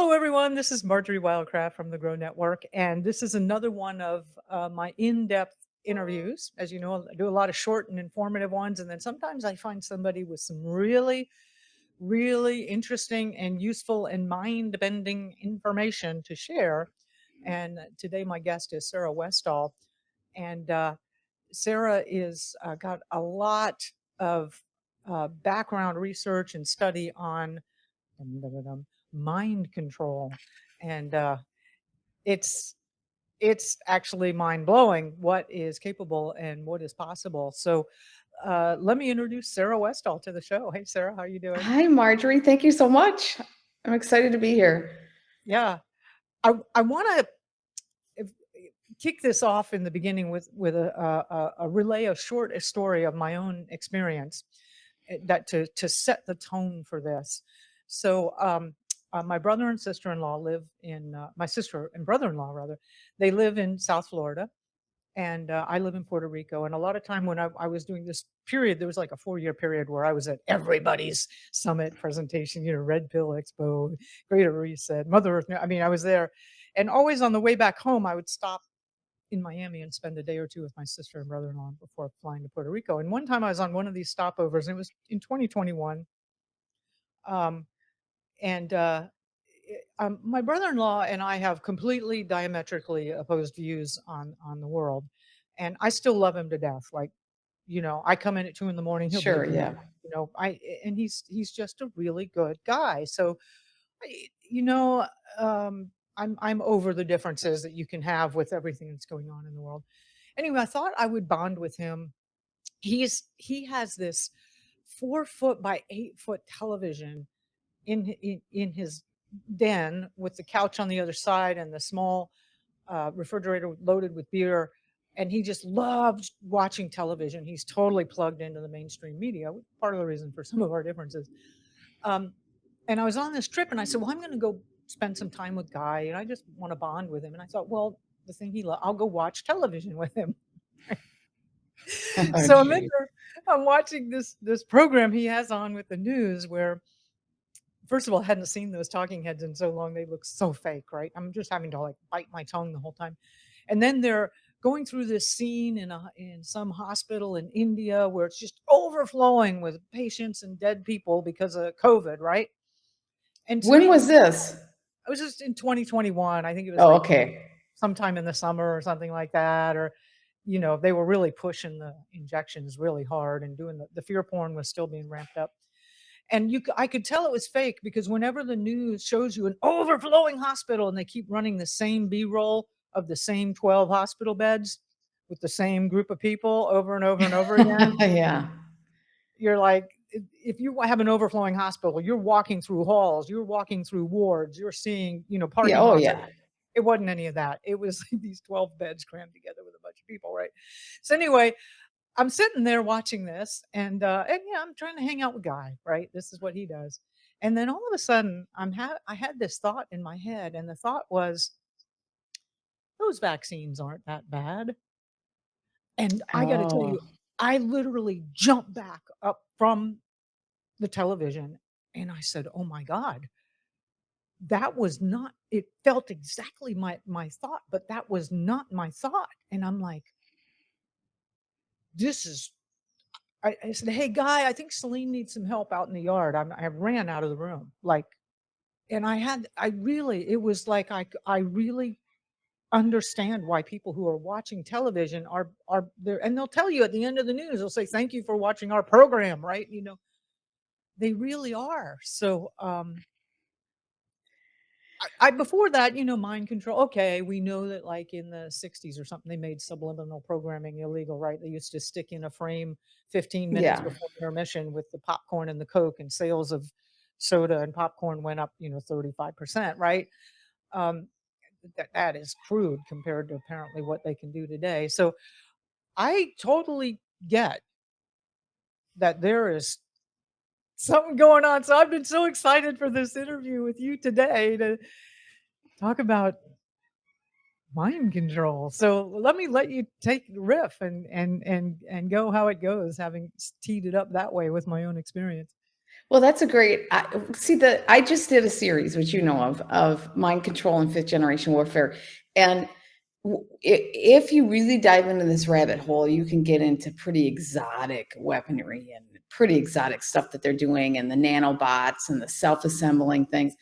Hello, everyone. This is Marjorie Wildcraft from the Grow Network, and this is another one of my in-depth interviews. As you know, I do a lot of short and informative ones, and then sometimes I find somebody with some really interesting and useful and mind-bending information to share. And today, my guest is Sarah Westall, and Sarah is got a lot of background research and study on dum, dum, dum, dum, mind control, and it's it's actually mind blowing what is capable and what is possible. So, let me introduce Sarah Westall to the show. Hey, Sarah, how are you doing? Hi, Marjorie. Thank you so much. I'm excited to be here. Yeah, I want to kick this off in the beginning with a relay a short story of my own experience that to set the tone for this. So my brother and sister-in-law live in my sister and brother-in-law rather, they live in South Florida, and I live in Puerto Rico. And a lot of time when I was doing this period, there was like a 4-year period where I was at everybody's summit presentation, Red Pill Expo, Greater Reset, Mother Earth. I mean, I was there, and always on the way back home, I would stop in Miami and spend a day or two with my sister and brother-in-law before flying to Puerto Rico. And one time I was on one of these stopovers, and it was in 2021. Um, and my brother-in-law and I have completely diametrically opposed views on the world, and I still love him to death. Like, I come in at 2 in the morning, he'll Sure, take me. yeah. I and he's just a really good guy. So, I- you know, I'm over the differences that you can have with everything that's going on in the world. Anyway, I thought I would bond with him. He has this 4 foot by 8 foot television in his den with the couch on the other side and the small refrigerator loaded with beer. And he just loves watching television. He's totally plugged into the mainstream media. Part of the reason for some of our differences. Um, and I was on this trip, and I said, "Well, I'm going to go spend some time with Guy, and I just want to bond with him." And I thought, well, the thing I'll go watch television with him. Oh, So gee. I'm watching this program he has on with the news where, first of all, I hadn't seen those talking heads in so long. They look so fake, right? I'm just having to like bite my tongue the whole time. And then they're going through this scene in some hospital in India where it's just overflowing with patients and dead people because of COVID, right? And to When me, was this? it was just in 2021. I think it was Oh, like okay. sometime in the summer or something like that. Or, they were really pushing the injections really hard and doing the fear porn was still being ramped up. And I could tell it was fake because whenever the news shows you an overflowing hospital and they keep running the same B-roll of the same 12 hospital beds with the same group of people over and over and over again, Yeah. you're like, if you have an overflowing hospital, you're walking through halls, you're walking through wards, you're seeing, Yeah, parking oh, lots. yeah. It wasn't any of that. It was like these 12 beds crammed together with a bunch of people, right? So anyway, I'm sitting there watching this, and yeah, I'm trying to hang out with Guy, right? This is what he does. And then all of a sudden, I had this thought in my head, and the thought was, those vaccines aren't that bad. And I got to tell Oh, you, I literally jumped back up from the television, and I said, "Oh my God, that was not." It felt exactly my thought, but that was not my thought. And I'm like, "This is." I said, "Hey, Guy, I think Celine needs some help out in the yard." I ran out of the room, like, and I really, it was like I really understand why people who are watching television are there, and they'll tell you at the end of the news, they'll say, "Thank you for watching our program," right? They really are. So, I before that, mind control. Okay, we know that like in the 60s or something, they made subliminal programming illegal, right? They used to stick in a frame 15 minutes yeah. before intermission with the popcorn and the Coke, and sales of soda and popcorn went up, 35%, right? Um, that is crude compared to apparently what they can do today. So I totally get that there is something going on. So I've been so excited for this interview with you today to talk about mind control. So let you take the riff and go how it goes, having teed it up that way with my own experience. Well, that's a great. See, I just did a series, which you know of mind control and fifth generation warfare, and if you really dive into this rabbit hole, you can get into pretty exotic weaponry and pretty exotic stuff that they're doing, and the nanobots and the self-assembling things.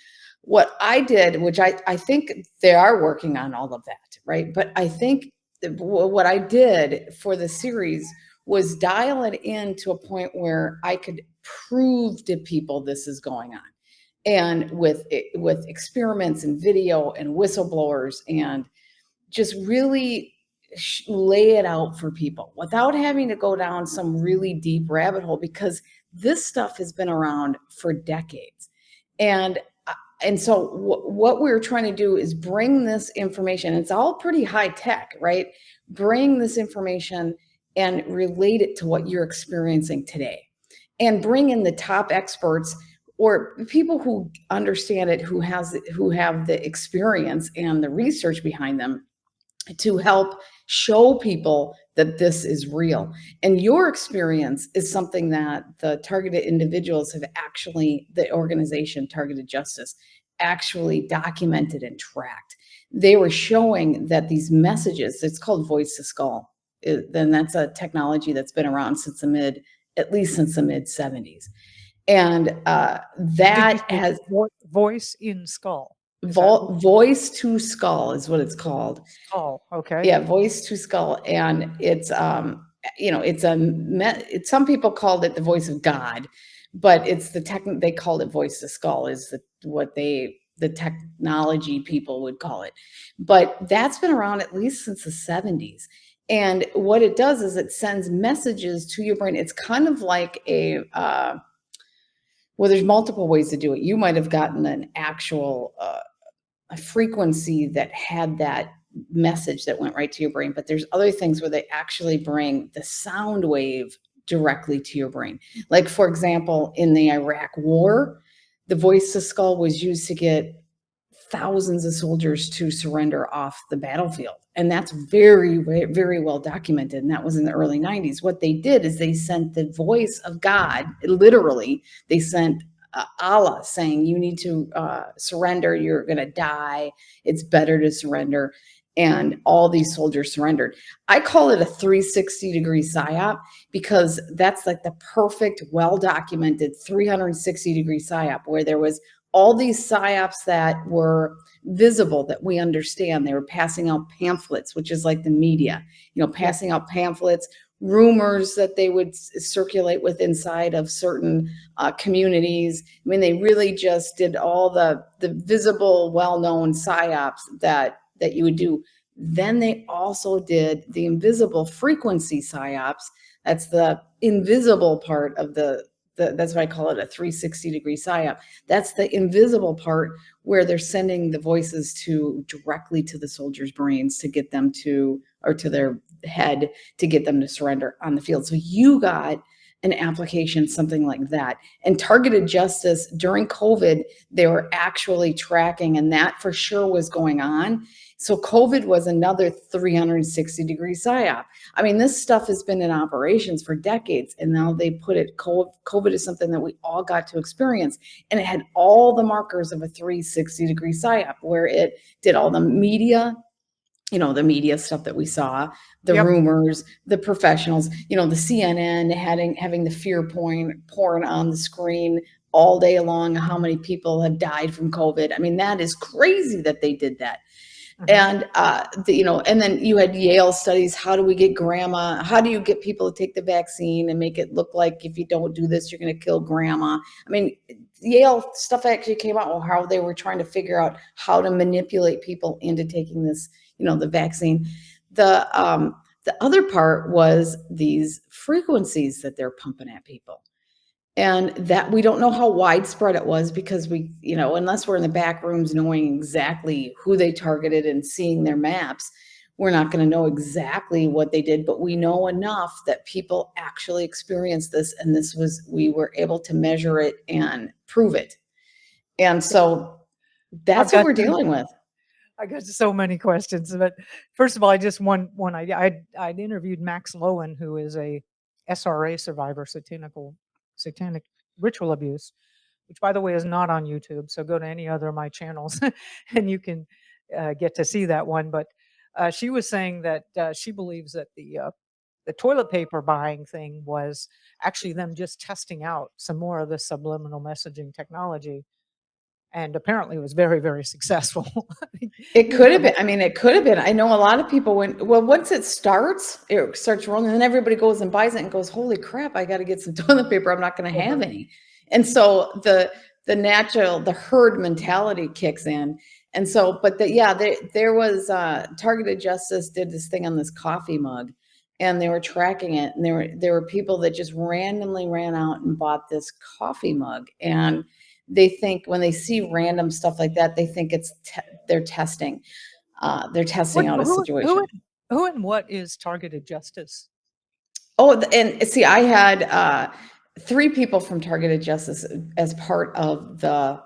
What I did, which I think they are working on all of that, right? But I think what I did for the series was dial it in to a point where I could prove to people this is going on. And with experiments and video and whistleblowers and just really lay it out for people without having to go down some really deep rabbit hole, because this stuff has been around for decades. And and so what we're trying to do is bring this information. It's all pretty high tech, right? Bring this information and relate it to what you're experiencing today, and bring in the top experts or people who understand it, who have the experience and the research behind them, to help show people that this is real. And your experience is something that the targeted individuals have actually, the organization Targeted Justice, actually documented and tracked. They were showing that these messages, it's called voice to skull, then that's a technology that's been around since at least since the mid 70s. And Did you that say has voice in skull? Is that voice to skull is what it's called. skull? Okay. Yeah, voice to skull, and it's, it's it's some people called it the voice of God, but it's they called it voice to skull is the technology people would call it. But that's been around at least since the 70s. And what it does is it sends messages to your brain. It's kind of like well, there's multiple ways to do it. You might have gotten an actual a frequency that had that message that went right to your brain, but there's other things where they actually bring the sound wave directly to your brain. Like, for example, in the Iraq war, the voice to skull was used to get thousands of soldiers to surrender off the battlefield. And that's very, very well documented. And that was in the early 90s. What they did is they sent the voice of God, literally, they sent Allah saying, you need to surrender, you're going to die, it's better to surrender. And all these soldiers surrendered. I call it a 360-degree psyop, because that's like the perfect, well documented 360-degree psyop, where there was all these psyops that were visible, that we understand. They were passing out pamphlets, which is like the media, passing out pamphlets, rumors that they would circulate with inside of certain communities. I mean, they really just did all the visible, well-known psyops that you would do. Then they also did the invisible frequency psyops. That's the invisible part of that's why I call it a 360-degree psyop. That's the invisible part, where they're sending the voices directly to the soldiers' brains to get them to, or to their head, to get them to surrender on the field. So you got an application, something like that. And Targeted Justice during COVID, they were actually tracking, and that for sure was going on. So COVID was another 360-degree psyop. I mean, this stuff has been in operations for decades, and now they put it, COVID is something that we all got to experience. And it had all the markers of a 360-degree psyop, where it did all the media, the media stuff that we saw, the Yep. rumors, the professionals, the CNN having the fear porn on the screen all day long, how many people have died from COVID. I mean, that is crazy that they did that. Mhm. And and then you had Yale studies. How do we get grandma? How do you get people to take the vaccine and make it look like if you don't do this, you're going to kill grandma? I mean, Yale stuff actually came out, how they were trying to figure out how to manipulate people into taking this, the vaccine. The other part was these frequencies that they're pumping at people. And that we don't know how widespread it was, because unless we're in the back rooms knowing exactly who they targeted and seeing their maps, we're not going to know exactly what they did. But we know enough that people actually experienced this, and we were able to measure it and prove it. And so I've that's what got we're dealing with. so many questions, but first of all, I just one idea. I'd interviewed Max Lowen, who is a SRA survivor, satanic ritual abuse, which by the way is not on YouTube. So go to any other of my channels and you can get to see that one. But she was saying that she believes that the toilet paper buying thing was actually them just testing out some more of the subliminal messaging technology, and apparently it was very, very successful. It You could have know, been. I mean, it could have been. I know a lot of people well, once it starts rolling, and then everybody goes and buys it and goes, "Holy crap, I got to get some toilet paper. I'm not going to have over. any." And so the herd mentality kicks in. And so, but yeah, there was Targeted Justice did this thing on this coffee mug, and they were tracking it, and there were people that just randomly ran out and bought this coffee mug, and they think when they see random stuff like that, they think they're testing. They're What testing out a who situation. and who and what is targeted justice? Oh, and see, I had 3 people from Targeted Justice as part of the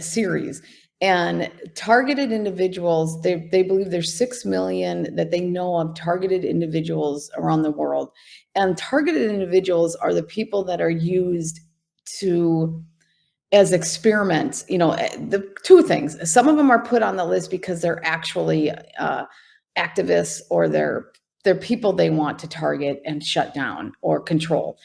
series. And targeted individuals, they believe there's 6 million that they know of targeted individuals around the world. And targeted individuals are the people that are used to as experiments, the 2 things. Some of them are put on the list because they're actually activists, or they're people they want to target and shut down or control.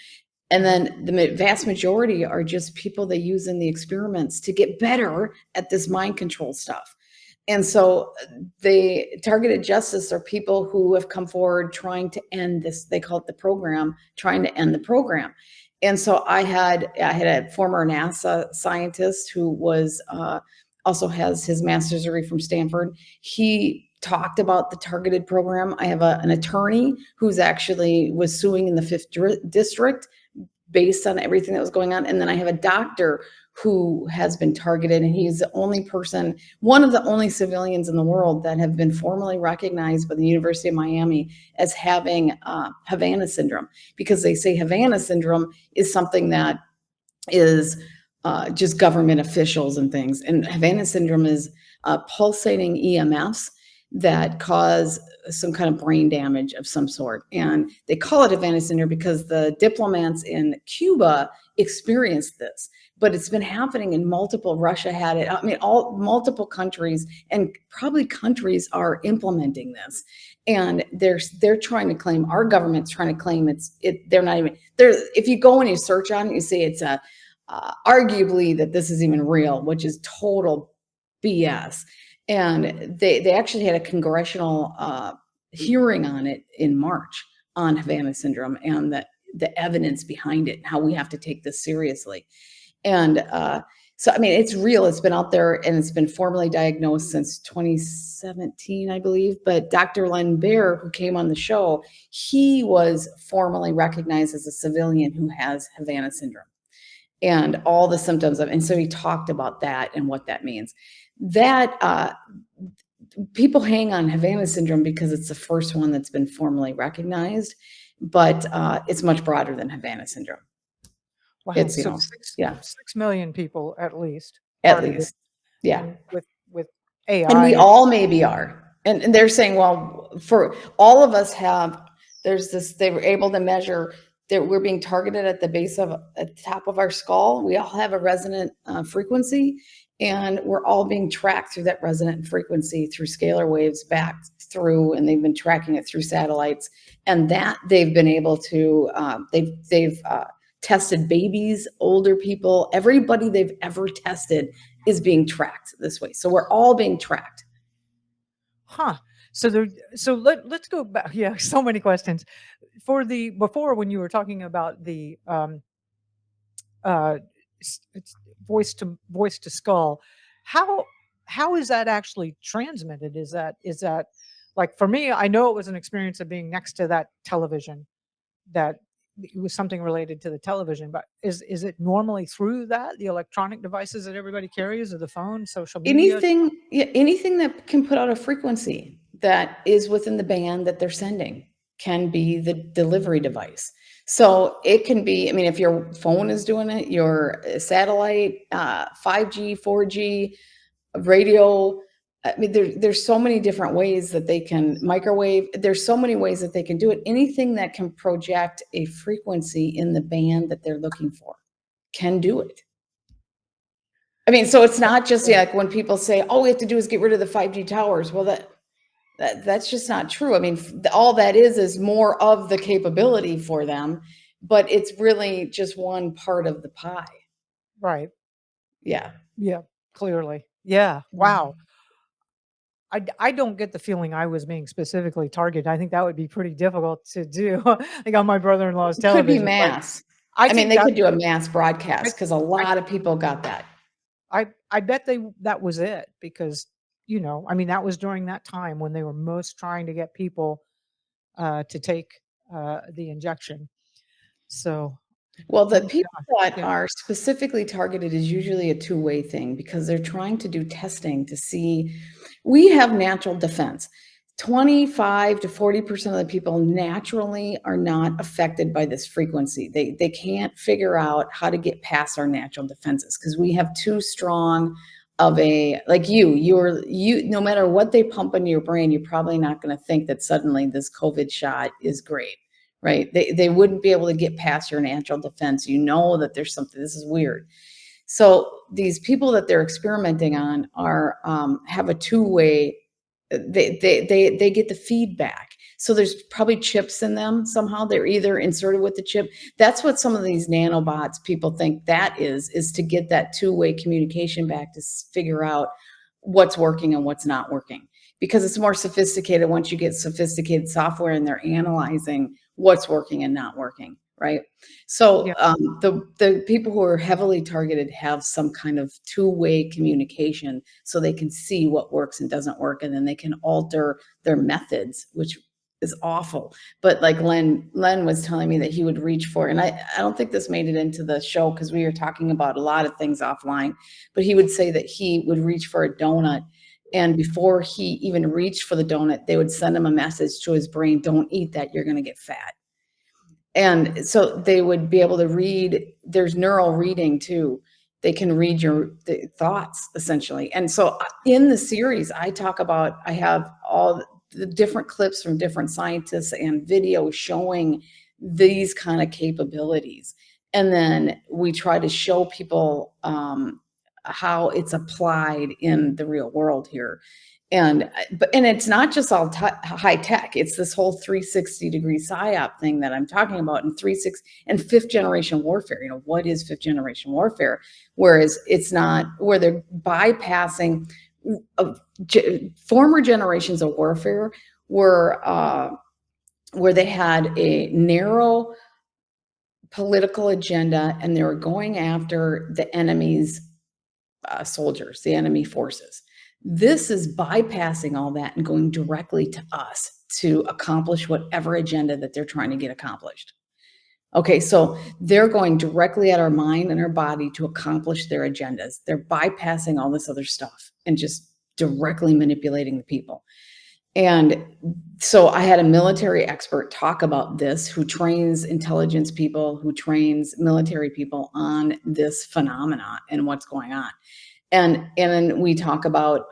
And Mhm. then the vast majority are just people they use in the experiments to get better at this mind control stuff. And so they Targeted Justice are people who have come forward trying to end this. They call it the program, trying to end the program. And so I had a former NASA scientist who was also has his master's degree from Stanford. He talked about the targeted program. I have an attorney who's actually was suing in the fifth district based on everything that was going on. And then I have a doctor who has been targeted, and he's the only person, one of the only civilians in the world that have been formally recognized by the University of Miami as having Havana syndrome, because they say Havana syndrome is something that is just government officials and things. And Havana syndrome is pulsating EMFs that cause some kind of brain damage of some sort. And they call it Havana syndrome because the diplomats in Cuba experienced this. But it's been happening in multiple. Russia had it. I mean, all multiple countries, and probably countries are implementing this. And they're trying to claim, our government's trying to claim they're not even there. If you go and you search on it, you see it's a arguably that this is even real, which is total BS. And they actually had a congressional hearing on it in March on Havana syndrome and the evidence behind it, and how we have to take this seriously. And so, I mean, it's real. It's been out there, and it's been formally diagnosed since 2017, I believe. But Dr. Len Bear, who came on the show, he was formally recognized as a civilian who has Havana syndrome and all the symptoms of, and so he talked about that and what that means. That people hang on Havana syndrome because it's the first one that's been formally recognized, but it's much broader than Havana syndrome. Wow, It's, so yeah, 6 million people at least at targeted, least, yeah. and with And we AI. all maybe are. And they're saying, well, for all of us there's this, they were able to measure that we're being targeted at the base of, at the top of our skull. We all have a resonant frequency, and we're all being tracked through that resonant frequency through scalar waves back through, and they've been tracking it through satellites. And that they've been able to, they've tested babies, older people, everybody they've ever tested is being tracked this way. So we're all being tracked. Huh. So let's go back. Yeah, so many questions. Before, when you were talking about the uh it's voice to skull, how how is that actually transmitted? Is that like, for me, I know it was an experience of being next to that television, that it was something related to the television, but is it normally through the electronic devices that everybody carries, or the phone, social media? Anything, yeah, anything that can put out a frequency that is within the band that they're sending can be the delivery device. So it can be, I mean, if your phone is doing it, your satellite, 5G, 4G, radio. I mean, there's so many different ways that they can microwave. There's so many ways that they can do it. Anything that can project a frequency in the band that they're looking for. can do it. I mean, so it's Yeah, not just yeah, like when people say, "All we have to do is get rid of the 5G towers." Well, that's just not true. I mean, all that is more of the capability for them, but it's really just one part of the pie. right. Yeah. Yeah, clearly. Yeah, wow. Mhm. I don't get the feeling I was being specifically targeted. I think that would be pretty difficult to do, like, on my brother-in-law's It could be television, but mass. I I mean, think they that's could do a what mass I broadcast because a I lot of people got that. I bet that was it because, I mean, that was during that time when they were most trying to get people, to take, the injection. So, Well, the oh my people gosh, that yeah, are specifically targeted is usually a two-way thing because they're trying to do testing to see. We have natural defense. 25 to 40% of the people naturally are not affected by this frequency. They can't figure out how to get past our natural defenses because we have too strong of a, like, you no matter what they pump into your brain, you're probably not going to think that suddenly this COVID shot is great, right? They wouldn't be able to get past your natural defense. You know that there's something, this is weird. So these people that they're experimenting on are have a two-way. They get the feedback. So there's probably chips in them somehow. They're either inserted with the chip. That's what some of these nanobots people think that is to get that two-way communication back to figure out what's working and what's not working. Because it's more sophisticated once you get sophisticated software and they're analyzing what's working and not working, right? So yeah, the people who are heavily targeted have some kind of two-way communication, so they can see what works and doesn't work, and then they can alter their methods, which is awful. But like Len was telling me that he would reach for, and I don't think this made it into the show because we were talking about a lot of things offline. But he would say that he would reach for a donut, and before he even reached for the donut, they would send him a message to his brain: "Don't eat that. You're going to get fat." And so they would be able to read, there's neural reading too. They can read your thoughts essentially. And so in the series, I talk about, I have all the different clips from different scientists and videos showing these kind of capabilities. And then we try to show people how it's applied in the real world here. And it's not just all high tech. It's this whole 360-degree psyop thing that I'm talking about, and 36 and fifth generation warfare. What is fifth generation warfare? Whereas it's not where they're bypassing former generations of warfare were where they had a narrow political agenda and they were going after the enemy's soldiers, the enemy forces. This is bypassing all that and going directly to us to accomplish whatever agenda that they're trying to get accomplished. Okay, so they're going directly at our mind and our body to accomplish their agendas. They're bypassing all this other stuff and just directly manipulating the people. And so I had a military expert talk about this who trains intelligence people, who trains military people on this phenomena and what's going on. And then we talk about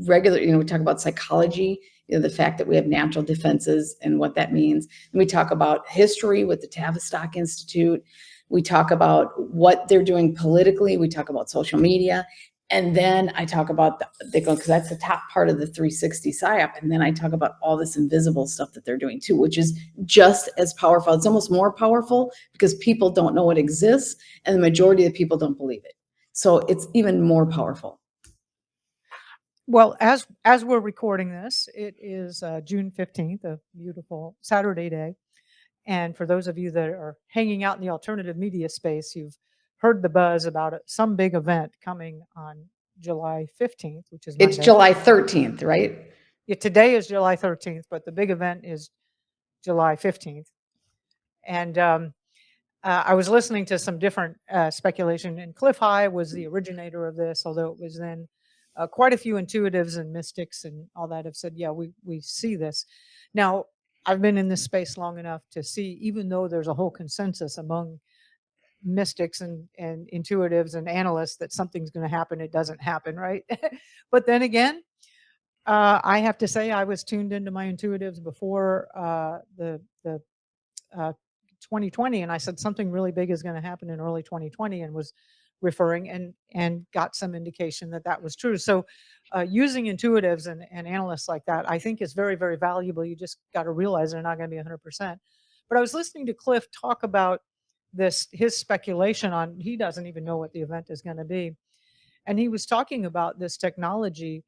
regular, we talk about psychology, the fact that we have natural defenses and what that means. And we talk about history with the Tavistock Institute. We talk about what they're doing politically. We talk about social media. And then I talk about because that's the top part of the 360 PSYOP. And then I talk about all this invisible stuff that they're doing too, which is just as powerful. It's almost more powerful because people don't know it exists, and the majority of the people don't believe it. So it's even more powerful. well, as we're recording this, it is, June 15th, a beautiful Saturday day, and for those of you that are hanging out in the alternative media space, you've heard the buzz about some big event coming on July 15th, which is It's Monday. July 13th, right? Yeah, today is July 13th, but the big event is July 15th, and, I was listening to some different speculation, and Cliff High was the originator of this, although it was then quite a few intuitives and mystics and all that have said, yeah, we see this. Now, I've been in this space long enough to see, even though there's a whole consensus among mystics and intuitives and analysts that something's going to happen, it doesn't happen, right? But then again, I have to say I was tuned into my intuitives before the uh, 2020, and I said something really big is going to happen in early 2020, and was referring and got some indication that that was true. So using intuitives and analysts like that, I think, is very, very valuable. You just got to realize they're not going to be 100%. But I was listening to Cliff talk about this, his speculation on, he doesn't even know what the event is going to be. And he was talking about this technology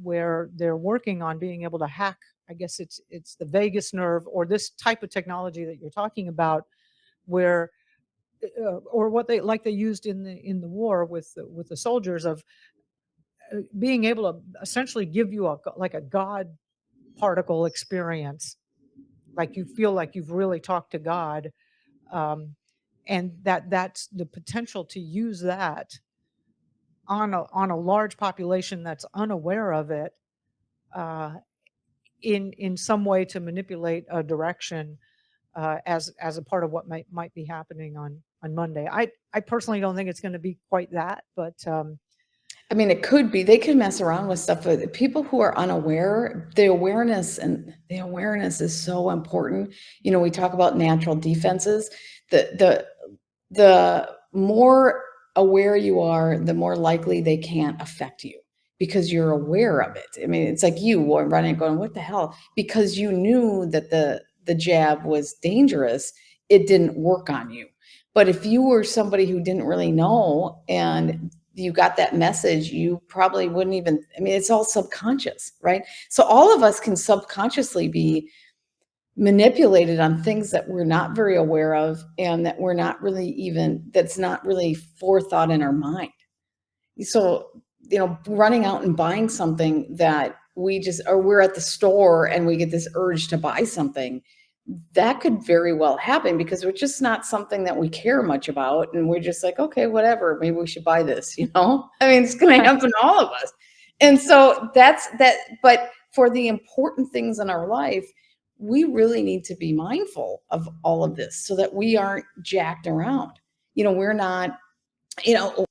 where they're working on being able to hack. I guess it's the vagus nerve, or this type of technology that you're talking about, where or what they, like they used in the war with the soldiers, of being able to essentially give you a, like a God particle experience, like you feel like you've really talked to God, um, and that's the potential to use that on a large population that's unaware of it, uh, in some way to manipulate a direction, as a part of what might be happening on Monday. I personally don't think it's going to be quite that, but I mean, it could be. They could mess around with stuff, but people who are unaware, the awareness is so important. You know, we talk about natural defenses. The more aware you are, the more likely they can't affect you because you're aware of it. I mean, it's like you were running, going, "What the hell?" Because you knew that the jab was dangerous. It didn't work on you. But if you were somebody who didn't really know and you got that message, you probably wouldn't even, I mean, it's all subconscious, right? So all of us can subconsciously be manipulated on things that we're not very aware of and that we're not really even, that's not really forethought in our mind. So, running out and buying something that we just, or we're at the store and we get this urge to buy something, that could very well happen because it's just not something that we care much about. And we're just like, okay, whatever, maybe we should buy this, I mean, it's going to happen to all of us. And so that's that. But for the important things in our life, we really need to be mindful of all of this so that we aren't jacked around. We're not, you know,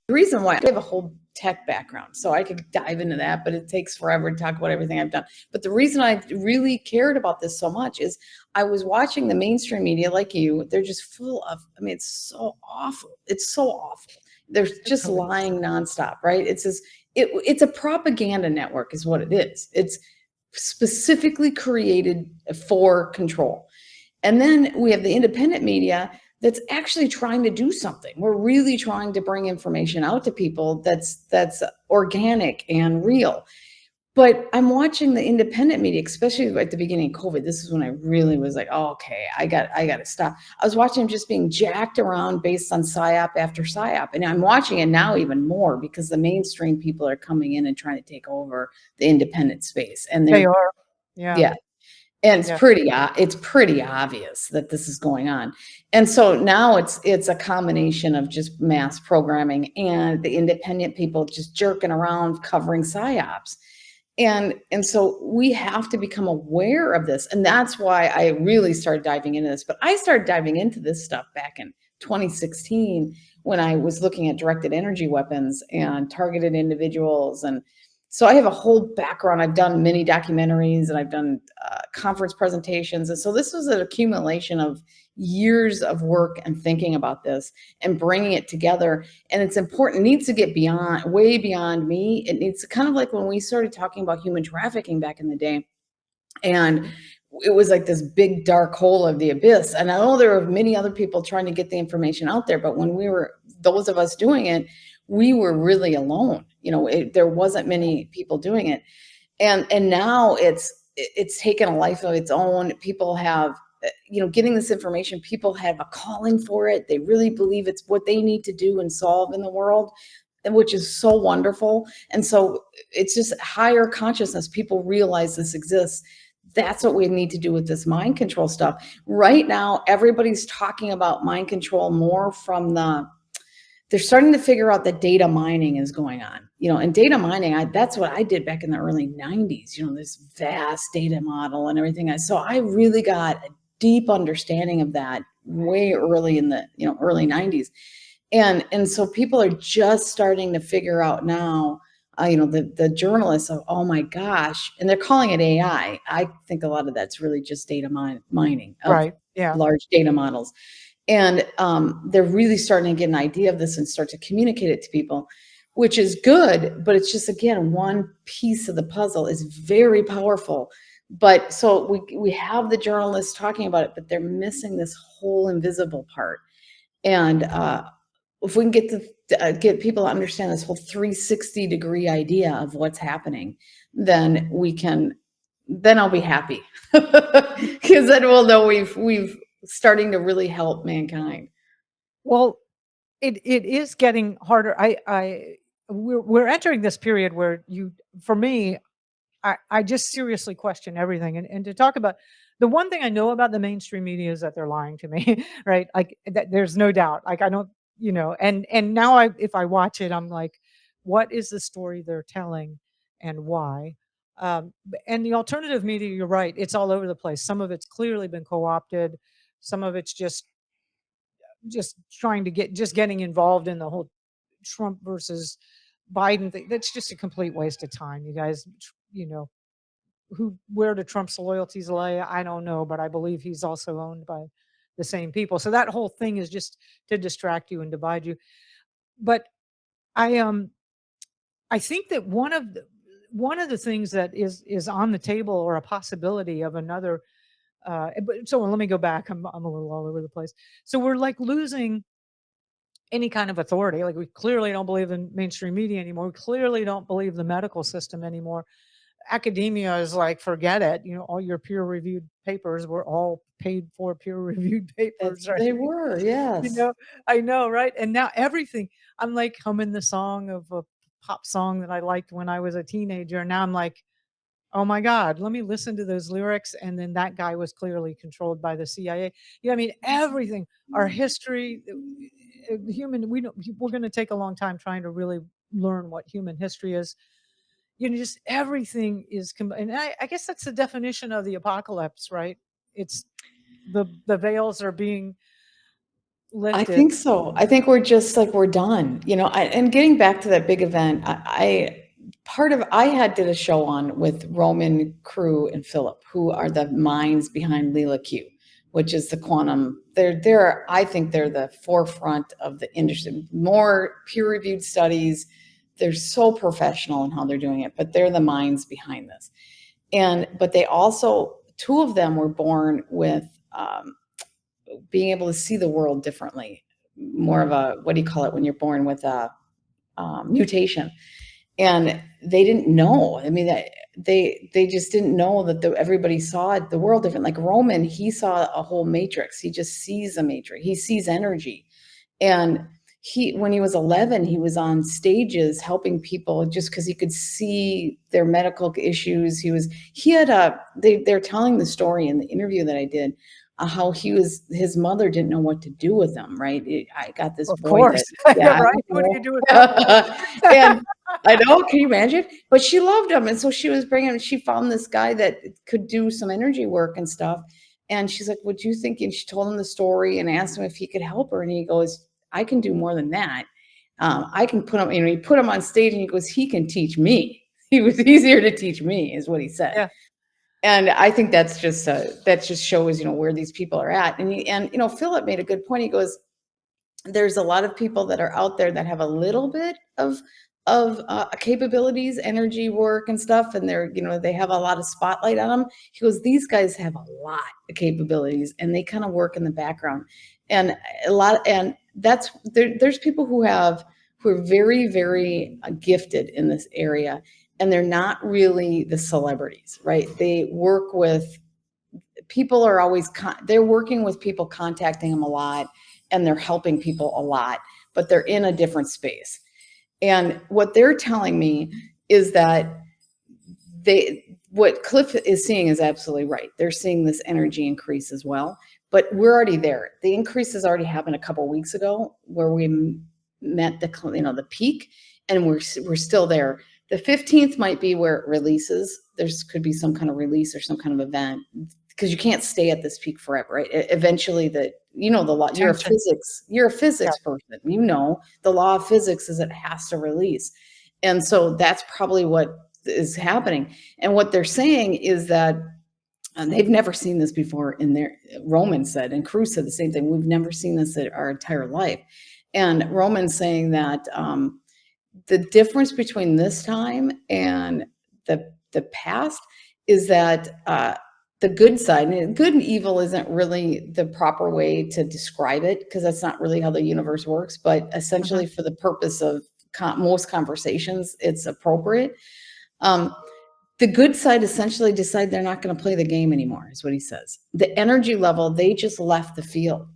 the reason why I have a whole tech background, so I could dive into that, but it takes forever to talk about everything I've done. But the reason I really cared about this so much is I was watching the mainstream media like you. They're just full of, I mean, it's so awful. It's so awful. They're just really, lying nonstop, right? It's a propaganda network is what it is. It's specifically created for control. And then we have the independent media that's actually trying to do something. We're really trying to bring information out to people that's organic and real. But I'm watching the independent media, especially at the beginning of COVID. This is when I really was like, oh, okay, I got to stop. I was watching them just being jacked around based on psyop after psyop. And I'm watching it now even more because the mainstream people are coming in and trying to take over the independent space. And they they're, are. Yeah, yeah, and yeah. it's pretty obvious that this is going on. And so now it's a combination of just mass programming and the independent people just jerking around covering psyops. And so we have to become aware of this. And that's why I really started diving into this. But I started diving into this stuff back in 2016 when I was looking at directed energy weapons and targeted individuals. And so I have a whole background. I've done many documentaries and I've done conference presentations. And so this was an accumulation of years of work and thinking about this and bringing it together. And it's important, it needs to get beyond, way beyond me. It needs to, kind of like when we started talking about human trafficking back in the day. And it was like this big dark hole of the abyss. And I know there were many other people trying to get the information out there, but when we were, those of us doing it, we were really alone. There wasn't many people doing it. And now it's taken a life of its own. People have, getting this information, people have a calling for it. They really believe it's what they need to do and solve in the world, which is so wonderful. And so it's just higher consciousness. People realize this exists. That's what we need to do with this mind control stuff. Right now, everybody's talking about mind control more from they're starting to figure out that data mining is going on, and data mining, that's what I did back in the early 90s, this vast data model and everything. So I really got a deep understanding of that way early in the, early 90s. And so people are just starting to figure out now, the journalists of, oh my gosh, and they're calling it AI. I think a lot of that's really just data mining of Right. Yeah. large data models. And they're really starting to get an idea of this and start to communicate it to people, which is good. But it's just, again, one piece of the puzzle is very powerful. But so we have the journalists talking about it, but they're missing this whole invisible part. And if we can get people to understand this whole 360-degree idea of what's happening, then then I'll be happy because then we'll know we've starting to really help mankind. Well, it is getting harder. We're entering this period where for me, I just seriously question everything. And to talk about the one thing I know about the mainstream media is that they're lying to me, right? Like that, there's no doubt. Like I don't, and now if I watch it, I'm like, what is the story they're telling, and why? And the alternative media, you're right, it's all over the place. Some of it's clearly been co-opted. Some of it's just trying to getting involved in the whole Trump versus Biden thing. That's just a complete waste of time, you guys. You know, where do Trump's loyalties lay? I don't know, but I believe he's also owned by the same people. So that whole thing is just to distract you and divide you. But I I think that one of the things that is on the table, or a possibility of another but so let me go back. I'm a little all over the place. So we're like losing any kind of authority. Like we clearly don't believe in mainstream media anymore. We clearly don't believe the medical system anymore. Academia is like, forget it. All your peer reviewed papers were all paid for peer reviewed papers, right? They were, You yes. know, I know, right? And now everything, I'm like humming the song of a pop song that I liked when I was a teenager. And now I'm like, oh my God, let me listen to those lyrics. And then that guy was clearly controlled by the CIA. I mean, everything, our history, human, we're going to take a long time trying to really learn what human history is. Just everything is, and I guess that's the definition of the apocalypse, right? It's the veils are being I lifted. think so. I think we're just like, we're done, and getting back to that big event, I did a show on with Roman, Crew, and Philip, who are the minds behind Leela Q, which is the quantum. I think they're the forefront of the industry. More peer-reviewed studies. They're so professional in how they're doing it, but they're the minds behind this. But they also, two of them were born with being able to see the world differently, more of a, what do you call it when you're born with a mutation. And they didn't know. I mean, they just didn't know that everybody saw the world different. Like Roman, he saw a whole matrix. He just sees a matrix. He sees energy. And when he was 11, he was on stages helping people just because he could see their medical issues. They're telling the story in the interview that I did, how his mother didn't know what to do with him, right? I got this Of boy course. that, Yeah, yeah, I right? What do you know. do with that boy? And I know, can you imagine? But she loved him. And so she found this guy that could do some energy work and stuff. And she's like, what do you think? And she told him the story and asked him if he could help her. And he goes, I can do more than that. I can put him, he put him on stage and he goes, he can teach me. He was easier to teach me, is what he said. Yeah, And I think that just shows, where these people are at. And Philip made a good point. He goes, there's a lot of people that are out there that have a little bit of capabilities, energy work and stuff, and they have a lot of spotlight on them. He goes, these guys have a lot of capabilities, and they kind of work in the background, and there's people who are very, very gifted in this area, and they're not really the celebrities, right? They work with people are always they're working with people, contacting them a lot, and they're helping people a lot, but they're in a different space. And what they're telling me is that what Cliff is seeing is absolutely right. They're seeing this energy increase as well, but we're already there. The increase has already happened a couple of weeks ago, where we met the peak, and we're still there. The 15th might be where it releases. Could be some kind of release or some kind of event, because you can't stay at this peak forever, right? Eventually, the law. You're a tension. physics. You're a Yeah. physics person. The law of physics is it has to release. And so that's probably what is happening. And what they're saying is that they've never seen this before in their, Roman said, and Cruz said the same thing. We've never seen this in our entire life. And Roman's saying that the difference between this time and the past is that the good side, and good and evil isn't really the proper way to describe it because that's not really how the universe works. But essentially, Mhm. for the purpose of most conversations, it's appropriate. Um, the good side essentially decide they're not going to play the game anymore, is what he says. The energy level, they just left the field.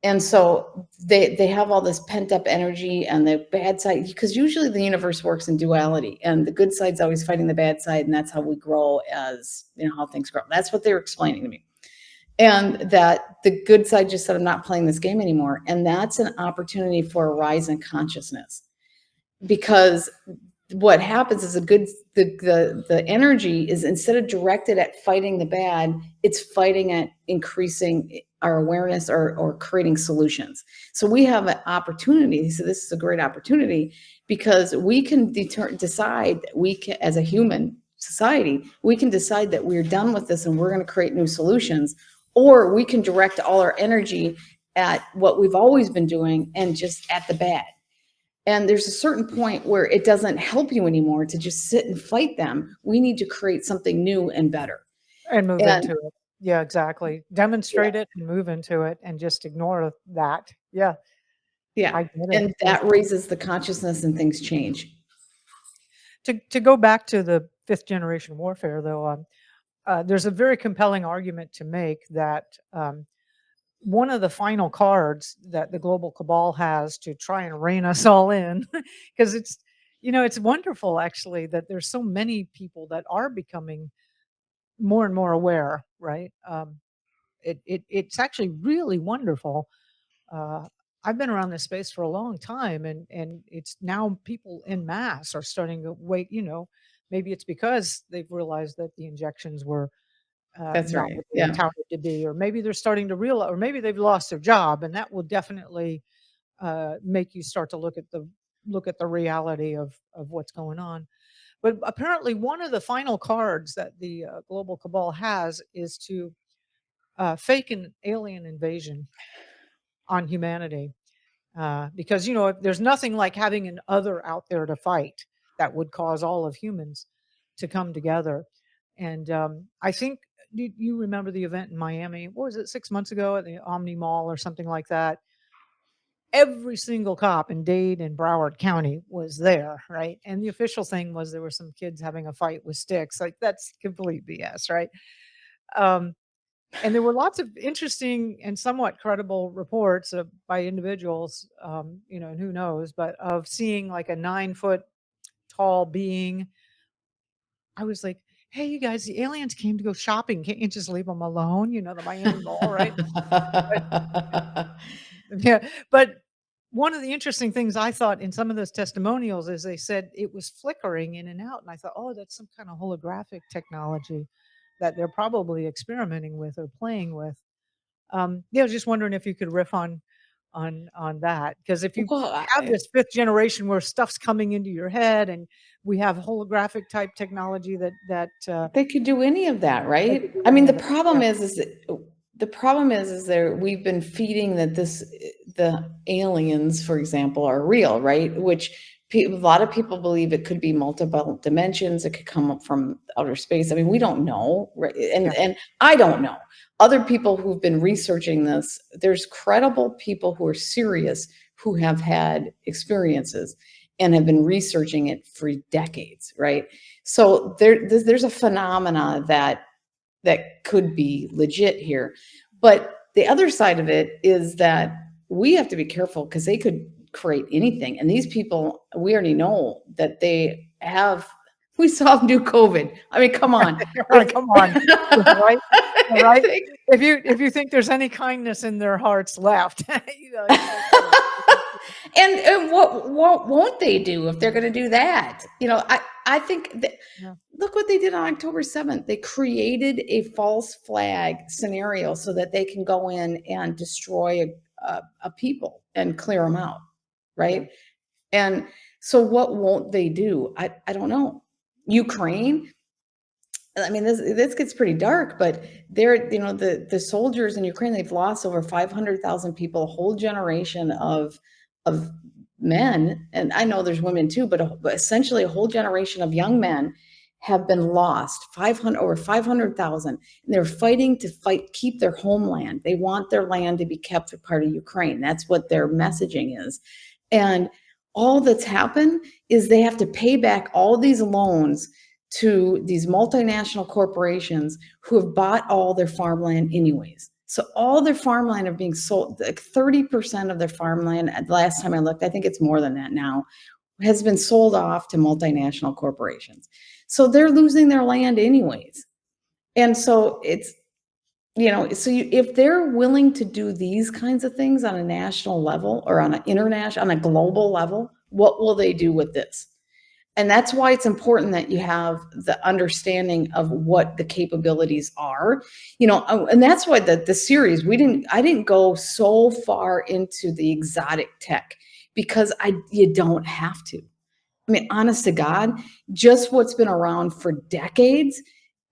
And so they have all this pent up energy and the bad side, because usually the universe works in duality and the good side's always fighting the bad side. And that's how we grow, as you know, how things grow. That's what they were explaining to me. And that the good side just said, I'm not playing this game anymore. And that's an opportunity for a rise in consciousness, because what happens is the energy is, instead of directed at fighting the bad, it's fighting at increasing our awareness, or creating solutions. So we have an opportunity. So this is a great opportunity, because we can decide, we can, as a human society, we can decide that we're done with this and we're going to create new solutions, or we can direct all our energy at what we've always been doing and just at the bad. And there's a certain point where it doesn't help you anymore to just sit and fight them. We need to create something new and better. And move And into it. Yeah, exactly. yeah, Demonstrate it and move into it and just ignore that. Yeah, yeah. I get it. And Yeah. that raises the consciousness and things change. To go back to the 5th generation warfare, though, there's a very compelling argument to make that one of the final cards that the global cabal has to try and rein us all in, because it's, it's wonderful actually that there's so many people that are becoming more and more aware, right? It's actually really wonderful. Uh, I've been around this space for a long time, and it's now people in mass are starting to wait. Maybe it's because they've realized that the injections were That's not right. what they were Yeah. touted to be, or maybe they're starting to realize, or maybe they've lost their job, and that will definitely make you start to look at the reality of what's going on. But apparently, one of the final cards that the global cabal has is to fake an alien invasion on humanity, because there's nothing like having an other out there to fight that would cause all of humans to come together. And I think you remember the event in Miami. What was it, 6 months ago at the Omni Mall or something like that? Every single cop in Dade and Broward County was there, right? And the official thing was there were some kids having a fight with sticks. Like, that's complete BS, right? Um, and there were lots of interesting and somewhat credible reports by individuals, and who knows, but of seeing like a 9-foot tall being. I was like, "Hey, you guys, the aliens came to go shopping. Can't you just leave them alone?" The Miami Mall, right? But yeah, but one of the interesting things I thought in some of those testimonials is they said it was flickering in and out, and I thought, "Oh, that's some kind of holographic technology that they're probably experimenting with or playing with." Yeah, I was just wondering if you could riff on that, because if you Well, have this 5th generation where stuff's coming into your head, and we have holographic type technology that they could do any of that, they could right? do I mean, any the of it. Yeah, problem is that there we've been feeding that the aliens, for example, are real, right? Which a lot of people believe it could be multiple dimensions. It could come up from outer space. I mean, we don't know, right? And yeah, I don't know. Other people who've been researching this, there's credible people who are serious who have had experiences and have been researching it for decades, right? So there's a phenomena that could be legit here. But the other side of it is that we have to be careful because they could create anything. And these people, we already know that they have, we saw them do COVID. I mean, come on. right, come on. Yeah, right? Yeah, I right? think, If you think there's any kindness in their hearts left, you better get it. and what won't they do if they're going to do that? I think that, Yeah, look what they did on October 7th. They created a false flag scenario so that they can go in and destroy a people and clear them out, yeah. right? And So what won't they do? I don't know. Ukraine, I mean, this gets pretty dark, but they're, the soldiers in Ukraine, they've lost over 500,000 people, a whole generation of men, and I know there's women too, but essentially a whole generation of young men have been lost, 500 over 500,000, and they're fighting to keep their homeland. They want their land to be kept a part of Ukraine. That's what their messaging is. And all that's happened is they have to pay back all these loans to these multinational corporations who have bought all their farmland anyways. So all their farmland are being sold, like 30% of their farmland, at last time I looked, I think it's more than that now, has been sold off to multinational corporations. So they're losing their land anyways. And so it's, if they're willing to do these kinds of things on a national level or on on a global level, what will they do with this? And that's why it's important that you have the understanding of what the capabilities are, and that's why the series, I didn't go so far into the exotic tech because you don't have to. I mean, honest to God, just what's been around for decades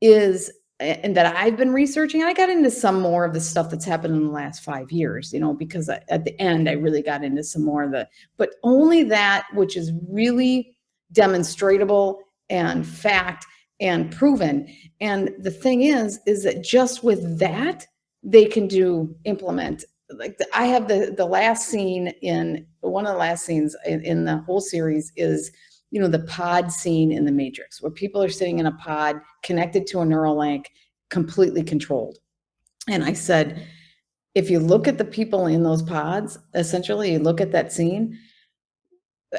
is, and that I've been researching. I got into some more of the stuff that's happened in the last 5 years, because at the end, I really got into some more of but only that which is really demonstratable and fact and proven. And the thing is that just with that, they can implement. Like I have the last scene in one of the last scenes in the whole series is, the pod scene in the Matrix, where people are sitting in a pod connected to a neural link, completely controlled. And I said, if you look at the people in those pods, essentially, you look at that scene,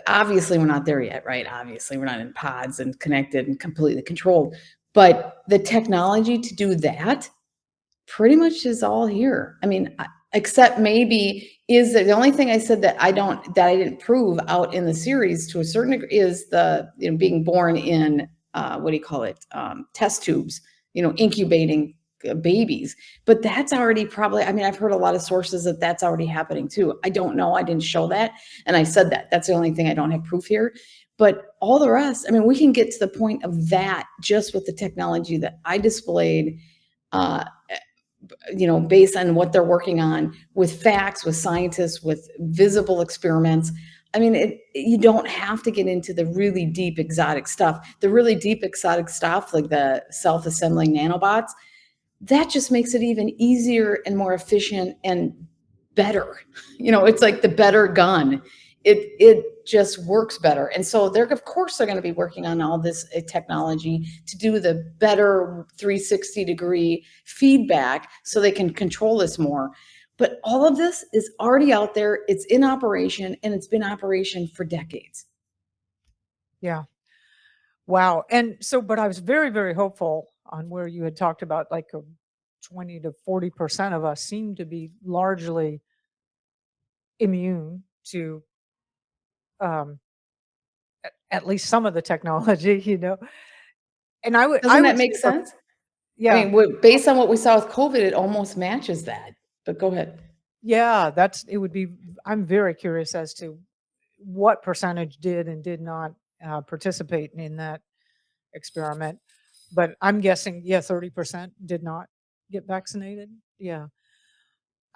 obviously we're not there yet, right? Obviously, we're not in pods and connected and completely controlled. But the technology to do that pretty much is all here. I mean, except maybe is the only thing I said that I didn't prove out in the series to a certain degree is the being born in what do you call it, test tubes, incubating babies. But that's already probably, I mean, I've heard a lot of sources that that's already happening too. I don't know, I didn't show that, and I said that's the only thing I don't have proof here. But all the rest, I mean, we can get to the point of that just with the technology that I displayed, uh, based on what they're working on with facts, with scientists, with visible experiments. I mean, you don't have to get into the really deep exotic stuff. The really deep exotic stuff, like the self-assembling nanobots, that just makes it even easier and more efficient and better. It's like the better gun. It just works better. And so of course they're going to be working on all this technology to do the better 360-degree feedback so they can control this more. But all of this is already out there. It's in operation, and it's been in operation for decades. Yeah. Wow. And so, but I was very, very hopeful on where you had talked about like a 20 to 40% of us seem to be largely immune to um, at least some of the technology, And I Doesn't that would make say for sense? I yeah, mean, based on what we saw with COVID, it almost matches that. But go ahead. yeah, it would be. I'm very curious as to what percentage did and did not participate in that experiment. But I'm guessing, yeah, 30% did not get vaccinated. Yeah,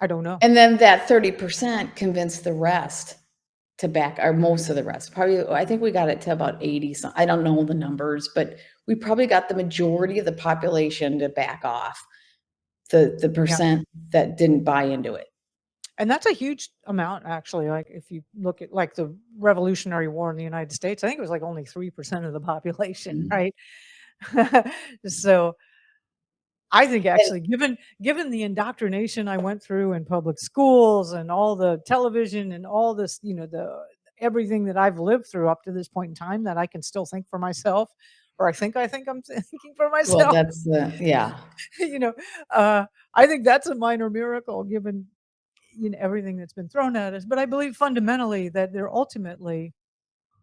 I don't know. And then that 30% convinced the rest to back, or most of the rest. Probably, I think we got it to about 80 some, I don't know the numbers, but we probably got the majority of the population to back off the Yeah, percent that didn't buy into it. and that's a huge amount, actually. Like if you look at like the Revolutionary War in the United States, I think it was like only 3% of the population, Mhm. right? So I think And actually, given the indoctrination I went through in public schools and all the television and all this, the everything that I've lived through up to this point in time, that I can still think for myself, or I think I'm thinking for well, myself. that's yeah, you know, uh, I think that's a minor miracle given everything that's been thrown at us. But I believe fundamentally that there ultimately,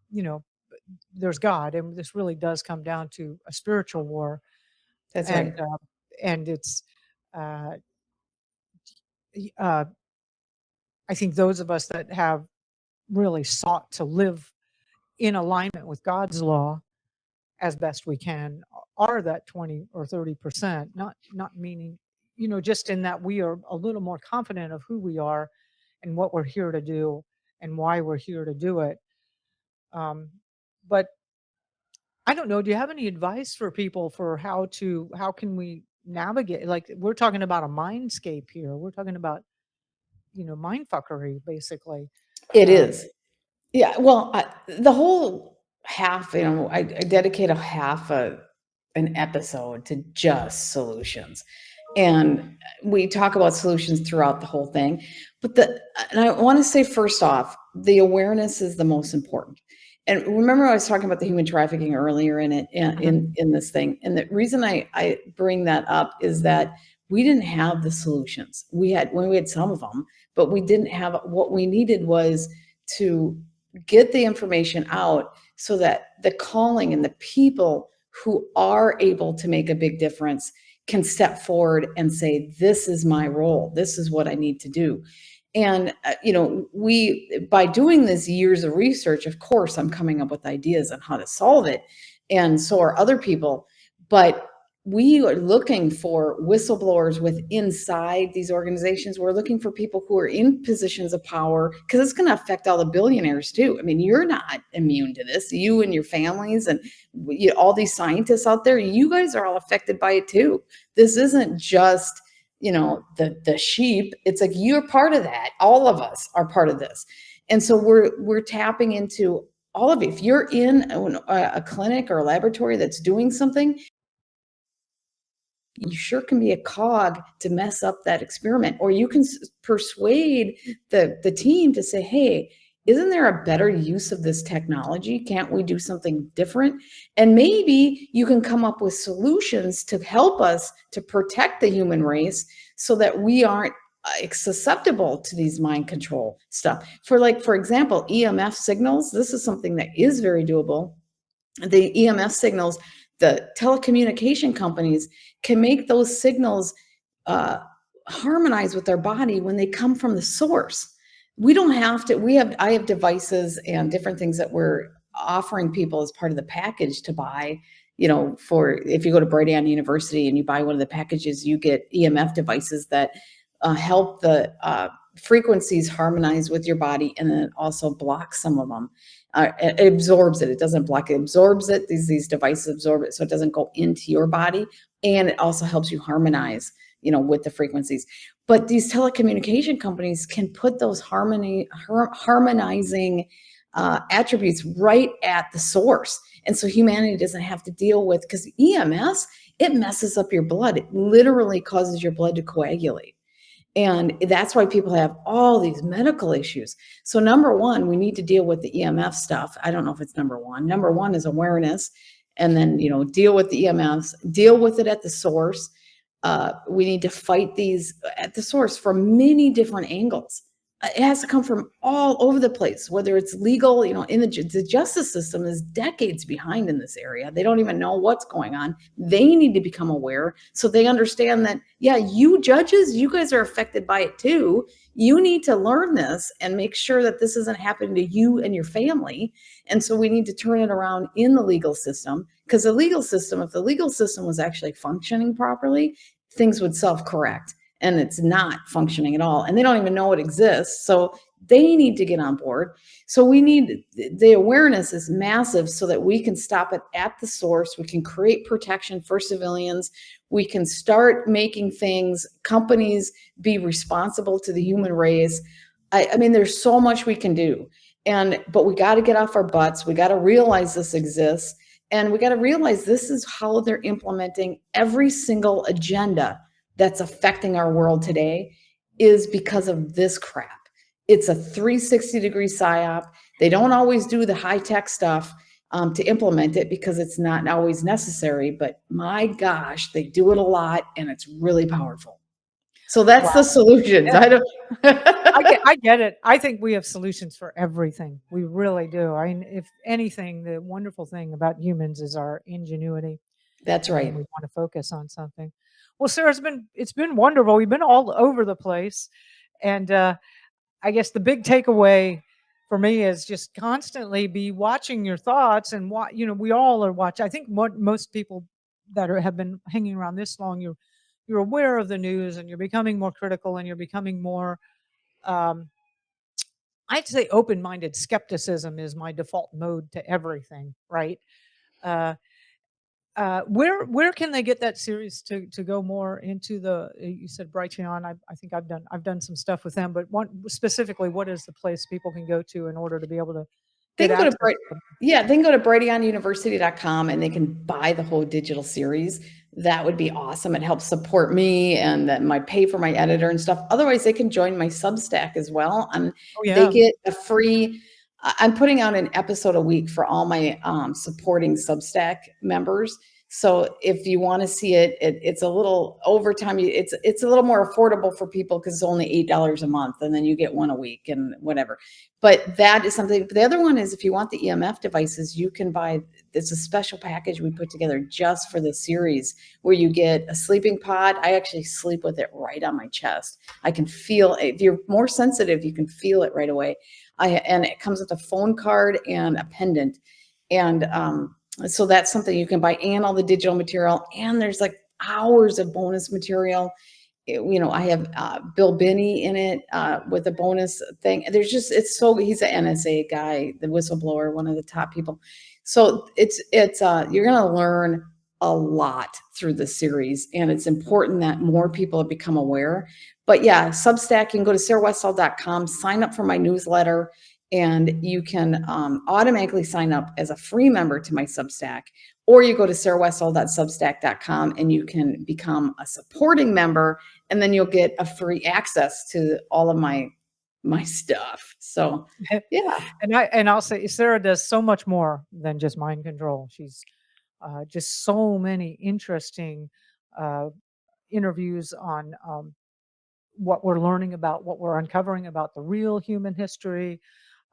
you know, there's God, and this really does come down to a spiritual war, that's and right. it's. Uh, uh, I think those of us that have really sought to live in alignment with God's law as best we can are that 20 or 30%, not meaning, just in that we are a little more confident of who we are and what we're here to do and why we're here to do it. Um, but I don't know, do you have any advice for people for how can we navigate? Like, we're talking about a mindscape here. We're talking about, mind fuckery, basically. It Um, is. Yeah, well, the whole half, I dedicate a half an episode to just solutions. And we talk about solutions throughout the whole thing. But and I want to say first off, the awareness is the most important. And remember, I was talking about the human trafficking earlier in it mhm, in this thing. And the reason I bring that up is that we didn't have the solutions. We had some of them, but we didn't have what we needed was to get the information out so that the calling and the people who are able to make a big difference can step forward and say, this is my role, this is what I need to do. And we, by doing this years of research, of course I'm coming up with ideas on how to solve it, and so are other people. But we are looking for whistleblowers with inside these organizations. We're looking for people who are in positions of power, because it's going to affect all the billionaires too. I mean, you're not immune to this. You and your families and all these scientists out there, you guys are all affected by it too. This isn't just the sheep. It's like you're part of that. All of us are part of this. And so we're tapping into all of it. If you're in a clinic or a laboratory that's doing something, you sure can be a cog to mess up that experiment. Or you can persuade the team to say, hey, isn't there a better use of this technology? Can't we do something different? And maybe you can come up with solutions to help us to protect the human race so that we aren't susceptible to these mind control stuff. For example, EMF signals, this is something that is very doable. The EMF signals, the telecommunication companies can make those signals uh, harmonize with our body when they come from the source. We don't have to, I have devices and different things that we're offering people as part of the package to buy. For if you go to Brighteon University and you buy one of the packages, you get EMF devices that help the frequencies harmonize with your body, and then it also blocks some of them. It absorbs it. It doesn't block it. It absorbs it. These devices absorb it, so it doesn't go into your body, and it also helps you harmonize, with the frequencies. But these telecommunication companies can put those harmonizing attributes right at the source, and so humanity doesn't have to deal with, because EMS, it messes up your blood. It literally causes your blood to coagulate. And that's why people have all these medical issues. So number one, we need to deal with the EMF stuff. I don't know if it's number one. Number one is awareness. And then, deal with the EMFs, deal with it at the source. We need to fight these at the source from many different angles. It has to come from all over the place, whether it's legal, in the justice system is decades behind in this area. They don't even know what's going on. They need to become aware so they understand that, yeah, you judges, you guys are affected by it too. You need to learn this and make sure that this isn't happening to you and your family. And so we need to turn it around in the legal system, because the legal system, if the legal system was actually functioning properly, things would self-correct. And it's not functioning at all. And they don't even know it exists. So they need to get on board. So we need, the awareness is massive so that we can stop it at the source. We can create protection for civilians. We can start making companies be responsible to the human race. I mean, there's so much we can do. But we got to get off our butts. We got to realize this exists. And we got to realize this is how they're implementing every single agenda that's affecting our world today, is because of this crap. It's a 360-degree psyop. They don't always do the high-tech stuff to implement it because it's not always necessary, but my gosh, they do it a lot and it's really powerful. So that's the wow. solutions. Yeah. I don't. I get it. I think we have solutions for everything. We really do. I mean, if anything, the wonderful thing about humans is our ingenuity That's when right. we want to focus on something. Well, Sarah, it's been wonderful. We've been all over the place, and I guess the big takeaway for me is just constantly be watching your thoughts and what, we all are watching. I think what most people that have been hanging around this long, you're aware of the news and you're becoming more critical and you're becoming more, um, I'd say open-minded skepticism is my default mode to everything, right? Uh, where can they get that series to go more into the? You said Brighteon. I think I've done some stuff with them, but one specifically, what is the place people can go to in order to be able to They get can go to access to them? yeah, they can go to brighteonuniversity.com and they can buy the whole digital series. That would be awesome. It helps support me and then my pay for my editor and stuff. Otherwise, they can join my Substack as well. And Oh they yeah. get a free, I'm putting out an episode a week for all my supporting Substack members. So if you want to see it, it's a little over time. It's a little more affordable for people because it's only $8 a month, and then you get one a week and whatever. But that is something. The other one is if you want the EMF devices, you can buy. It's a special package we put together just for the series, where you get a sleeping pod. I actually sleep with it right on my chest. I can feel if you're more sensitive, you can feel it right away. And it comes with a phone card and a pendant, and so that's something you can buy, and all the digital material. And there's like hours of bonus material. I have Bill Binney in it with a bonus thing. There's just he's an NSA guy, the whistleblower, one of the top people. So it's you're gonna learn a lot through the series, and it's important that more people have become aware. But yeah, Substack, you can go to sarahwestall.com, sign up for my newsletter, and you can automatically sign up as a free member to my Substack. Or you go to sarahwestall.substack.com and you can become a supporting member, and then you'll get a free access to all of my stuff. So yeah, And I'll say Sarah does so much more than just mind control. She's just so many interesting uh, interviews on what we're learning about, what we're uncovering about the real human history,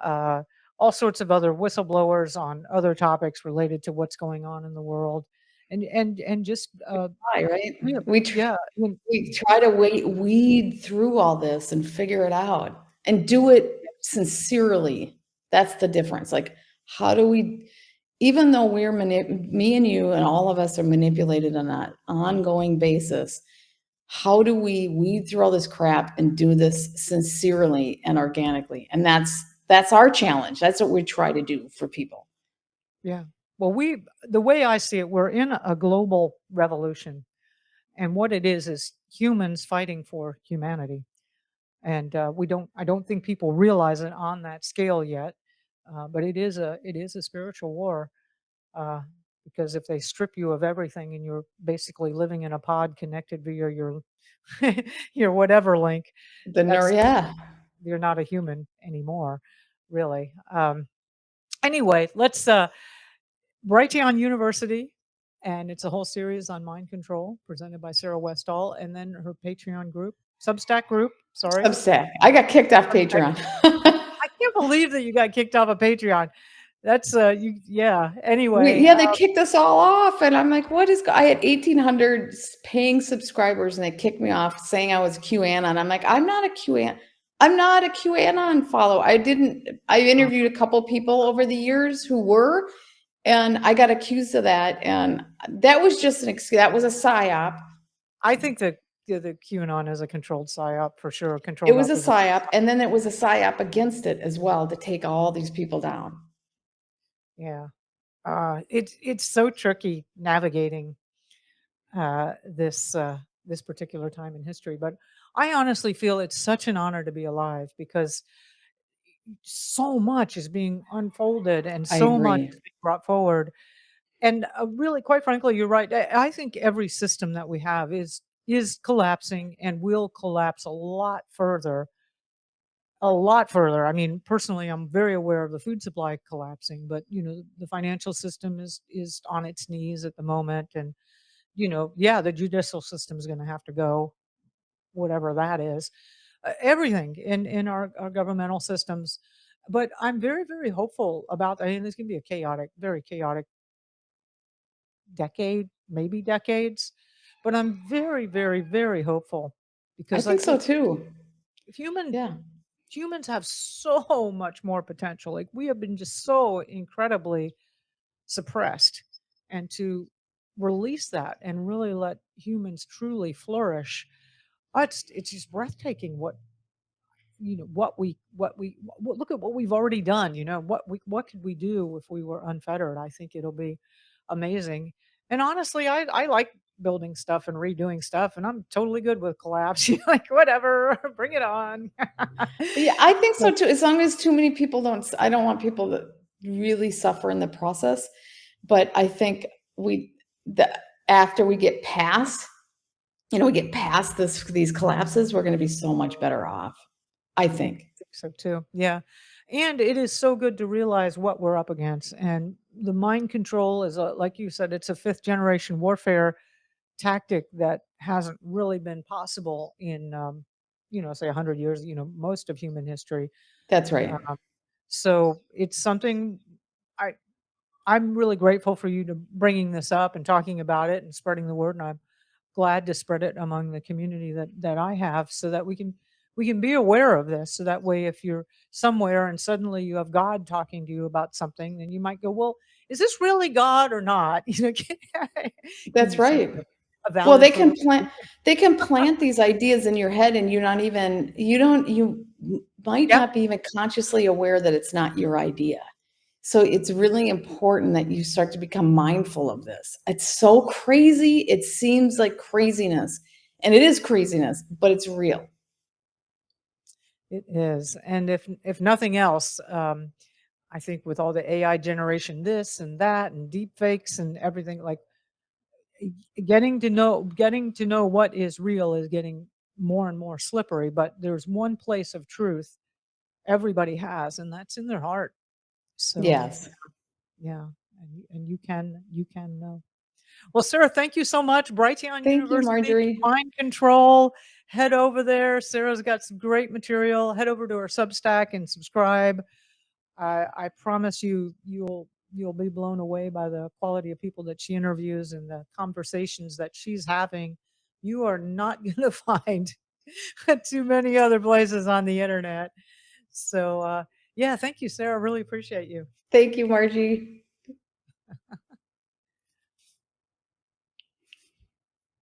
uh, all sorts of other whistleblowers on other topics related to what's going on in the world, and just Hi, right? yeah, We tr- yeah, we try to weed through all this and figure it out and do it sincerely. That's the difference. Like, how do we, even though me and you and all of us are manipulated on that ongoing basis, how do we weed through all this crap and do this sincerely and organically? And that's our challenge. That's what we try to do for people. yeah. Well, the way I see it, we're in a global revolution, and what it is humans fighting for humanity. And I don't think people realize it on that scale yet, but it is a spiritual war, uh, because if they strip you of everything and you're basically living in a pod connected via your your whatever link, that's Yeah. you're not a human anymore, really. Anyway, let's Brighteon University, and it's a whole series on mind control presented by Sarah Westall, and then her Patreon group, Substack group. Sorry, Substack. I got kicked off Substack. Patreon. I can't believe that you got kicked off of Patreon. That's you. Yeah. We Anyway, yeah, they kicked us all off, and I'm like, "What is?" I had 1,800 paying subscribers, and they kicked me off saying I was QAnon. I'm like, "I'm not a QAnon. I'm not a QAnon follow. I didn't. I uh, interviewed a couple people over the years who were, and I got accused of that, and that was just an excuse. That was a psyop. I think that the QAnon is a controlled psyop for sure, It controlled was a opposition. psyop, and then it was a psyop against it as well to take all these people down. Yeah. It's so tricky navigating this particular time in history, but I honestly feel it's such an honor to be alive because so much is being unfolded and I so much agree. is being brought forward. And really, quite frankly, you're right. I think every system that we have is collapsing and will collapse a lot further. I mean, personally, I'm very aware of the food supply collapsing, but the financial system is on its knees at the moment, and yeah, the judicial system is going to have to go, whatever that is. Everything in our governmental systems, but I'm very, very hopeful about. I mean, this can be a chaotic, very chaotic decade, maybe decades, but I'm very, very, very hopeful I because think so too. human Yeah. humans have so much more potential. Like, we have been just so incredibly suppressed, and to release that and really let humans truly flourish, it's just breathtaking what, look at what we've already done. What could we do if we were unfettered? I think it'll be amazing. And honestly, I like building stuff and redoing stuff, and I'm totally good with collapse. Like, whatever, bring it on. Yeah, I think so But too. As long as too many people don't, I don't want people to really suffer in the process. But I think the after we get past, we get past these collapses, we're going to be so much better off. I think. think so too. Yeah. And it is so good to realize what we're up against. And the mind control is, like you said, it's a fifth generation warfare tactic that hasn't really been possible in, say 100 years, most of human history. That's right. Um, so it's something I, I'm really grateful for you to bringing this up and talking about it and spreading the word. And I'm glad to spread it among the community that I have, so that we can be aware of this. So that way, if you're somewhere and suddenly you have God talking to you about something, then you might go, "Well, is this really God or not?" Give That's you some right. a Well, valid clarification. they can plant these ideas in your head and you might Yep, not be even consciously aware that it's not your idea. So it's really important that you start to become mindful of this. It's so crazy. It seems like craziness, and it is craziness, but it's real. it is. And if nothing else, I think with all the AI generation, this and that, and deep fakes and everything, like, getting to know what is real is getting more and more slippery. But there's one place of truth everybody has, and that's in their heart. So Yes. yeah, and you can know. Well, Sarah, thank you so much. Brighteon Thank you, University, Marjorie. mind control. Head over there. Sarah's got some great material. Head over to her Substack and subscribe. I promise you'll be blown away by the quality of people that she interviews and the conversations that she's having. You are not going to find too many other places on the internet. So yeah, thank you, Sarah. Really appreciate you. Thank you, Margie.